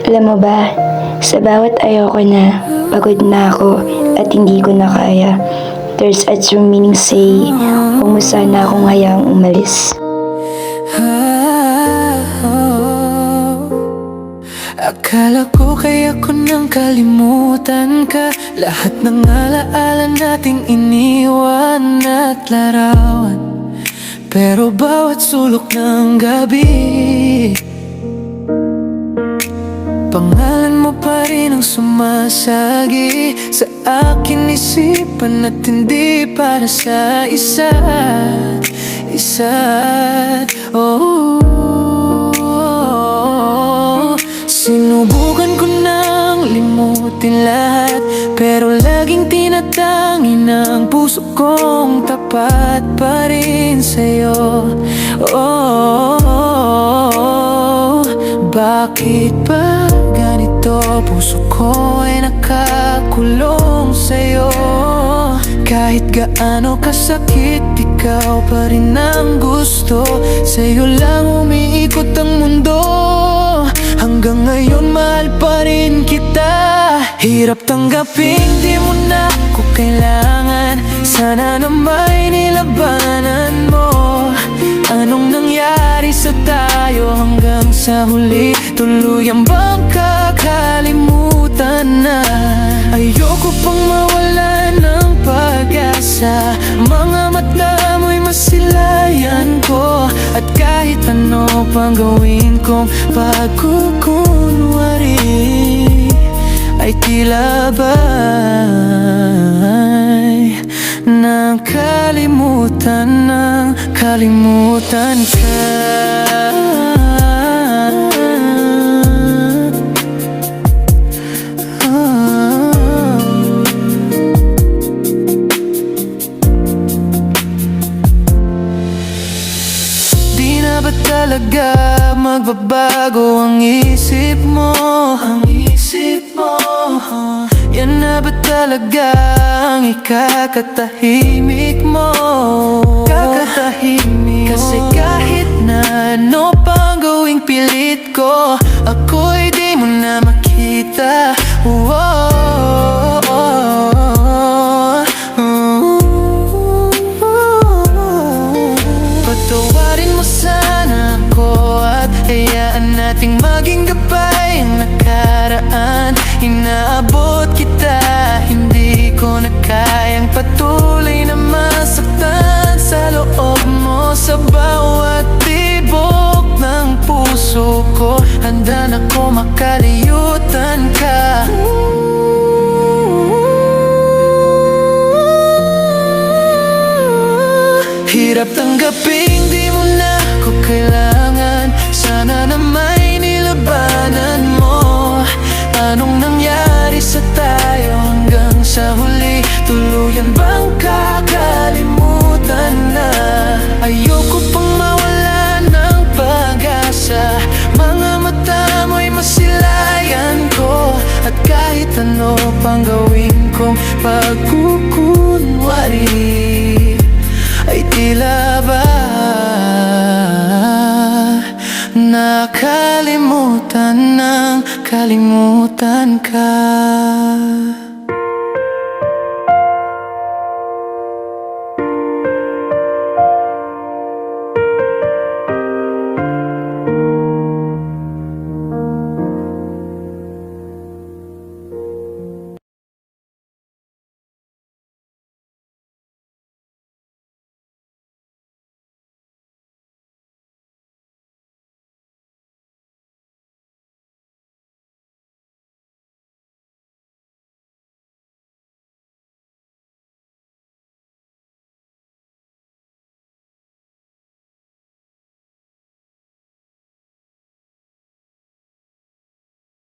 Alam mo ba, sa bawat ayoko na, pagod na ako at hindi ko na kaya, there's a true meaning say, huwag mo sana akong hayaang umalis. Akala ko kaya ko nang kalimutan ka. Lahat ng alaala nating iniwan at larawan, pero bawat sulok ng gabi, pangalan mo pa rin ang sumasagi sa akin isipan at hindi para sa isa't oh. Sinubukan ko nang limutin lahat, pero laging tinatangi ng puso kong tapat pa rin sa'yo. Bakit ba ganito? Puso ko ay nakakulong sa'yo. Kahit gaano kasakit, ikaw pa rin ang gusto. Sa'yo lang umiikot ang mundo. Hanggang ngayon mahal pa rin kita. Hirap tanggapin, di mo na ko kailangan. Sana na may nilabanan mo. Anong nangyari sa tayo hanggang sa huli? Tuluyang bang kakalimutan na? Ayoko pang mawalan ng pag-asa. Mga mata mo'y masilayan ko, at kahit ano pang gawin kong pagkukunwari, ay tila ba'y nakalimutan ng kalimutan ka. Di na ba talaga magbabago ang isip mo? Yan na ba talaga ang ikakatahimik mo? Kasi kahit na ano pang gawing pilit ko, ako'y di mo na makita. Patawarin mo sana ako at hayaan nating maging gabay ang nakaraan. Inaabot kita, hindi ko na kayang patuloy na masaktan sa loob mo. Sa bawat tibok ng puso ko, handa na ko makaliyutan ka. Hirap tanggapin, di mo na ko kailangan. Sana na may nilabanan mo. Anong nangyari sa tayo hanggang sa huli? Tuluyan bang kakalimutan na? Ayoko pang mawala ng pag-asa. Mga mata mo'y masilayan ko, at kahit ano pang gawin kong pagkukunwari, ay tila ba nakalimutan ng kalimutan ka.